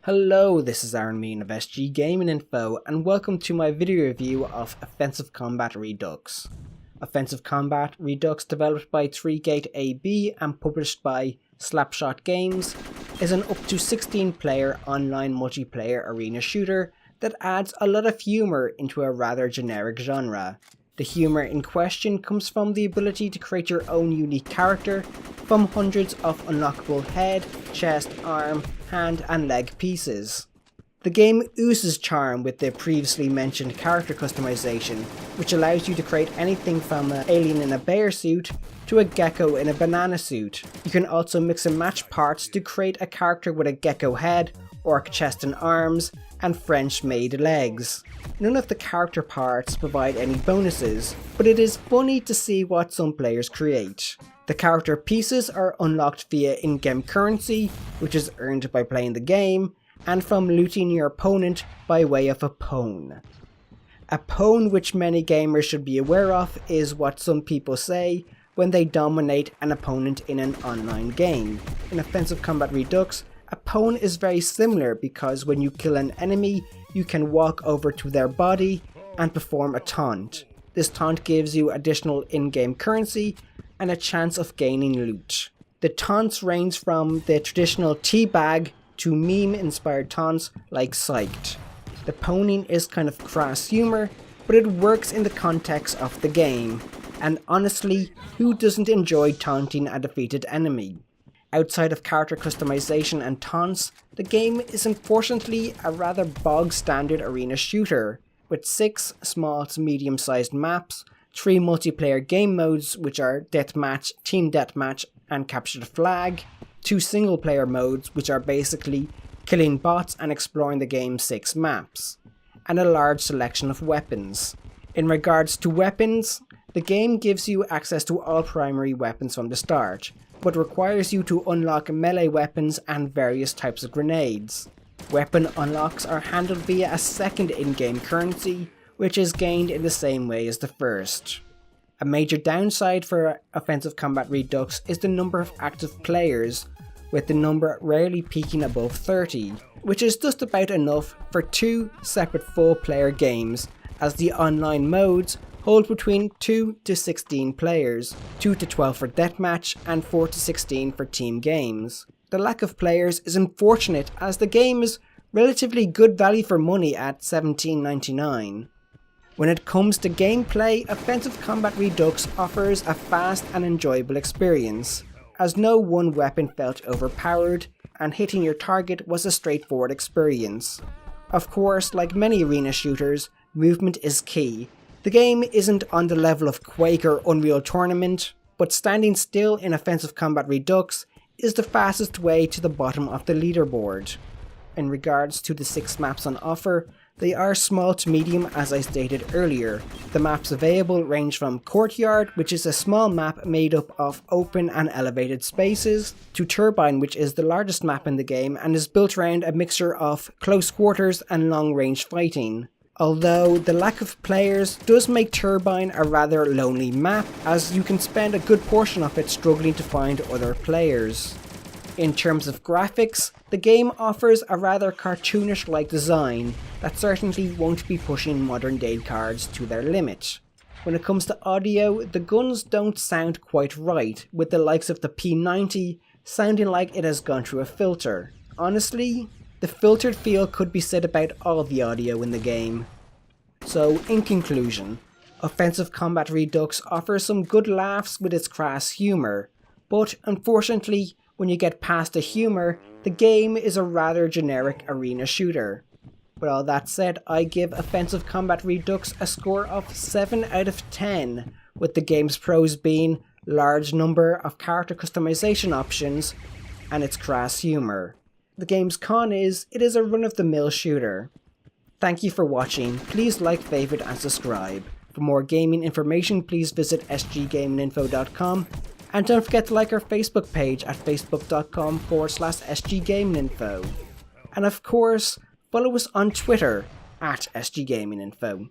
Hello, this is Aaron Mean of SG Gaming Info, and welcome to my video review of Offensive Combat Redux. Offensive Combat Redux, developed by 3Gate AB and published by Slapshot Games, is an up to 16 player online multiplayer arena shooter that adds a lot of humour into a rather generic genre. The humour in question comes from the ability to create your own unique character from hundreds of unlockable head, chest, arm, hand and leg pieces. The game oozes charm with the previously mentioned character customization, which allows you to create anything from an alien in a bear suit to a gecko in a banana suit. You can also mix and match parts to create a character with a gecko head, orc chest and arms, and French-made legs. None of the character parts provide any bonuses, but it is funny to see what some players create. The character pieces are unlocked via in-game currency, which is earned by playing the game, and from looting your opponent by way of a pwn. A pwn, which many gamers should be aware of, is what some people say when they dominate an opponent in an online game. In Offensive Combat Redux, a pwn is very similar because when you kill an enemy, you can walk over to their body and perform a taunt. This taunt gives you additional in-game currency and a chance of gaining loot. The taunts range from the traditional teabag to meme-inspired taunts like psyched. The pwning is kind of crass humour, but it works in the context of the game, and honestly, who doesn't enjoy taunting a defeated enemy? Outside of character customization and taunts, the game is unfortunately a rather bog-standard arena shooter, with 6 small to medium-sized maps, 3 multiplayer game modes which are Deathmatch, Team Deathmatch and Capture the Flag, 2 single player modes which are basically killing bots and exploring the game's 6 maps, and a large selection of weapons. In regards to weapons, the game gives you access to all primary weapons from the start, but requires you to unlock melee weapons and various types of grenades. Weapon unlocks are handled via a second in-game currency, which is gained in the same way as the first. A major downside for Offensive Combat Redux is the number of active players, with the number rarely peaking above 30, which is just about enough for 2 separate full-player games, as the online modes hold between 2 to 16 players, 2 to 12 for deathmatch and 4 to 16 for team games. The lack of players is unfortunate as the game is relatively good value for money at $17.99. When it comes to gameplay, Offensive Combat Redux offers a fast and enjoyable experience, as no one weapon felt overpowered, and hitting your target was a straightforward experience. Of course, like many arena shooters, movement is key. The game isn't on the level of Quake or Unreal Tournament, but standing still in Offensive Combat Redux is the fastest way to the bottom of the leaderboard. In regards to the 6 maps on offer, they are small to medium as I stated earlier. The maps available range from Courtyard, which is a small map made up of open and elevated spaces, to Turbine, which is the largest map in the game and is built around a mixture of close quarters and long range fighting. Although the lack of players does make Turbine a rather lonely map, as you can spend a good portion of it struggling to find other players. In terms of graphics, the game offers a rather cartoonish-like design that certainly won't be pushing modern day cards to their limit. When it comes to audio, the guns don't sound quite right, with the likes of the P90 sounding like it has gone through a filter. Honestly, the filtered feel could be said about all the audio in the game. So, in conclusion, Offensive Combat Redux offers some good laughs with its crass humour, but unfortunately, when you get past the humour, the game is a rather generic arena shooter. With all that said, I give Offensive Combat Redux a score of 7 out of 10, with the game's pros being large number of character customization options and its crass humour. The game's con is, it is a run-of-the-mill shooter. Thank you for watching, please like, favourite and subscribe. For more gaming information, please visit sggaminginfo.com. And don't forget to like our Facebook page at facebook.com/sggaminginfo. And of course, follow us on Twitter at sggaminginfo.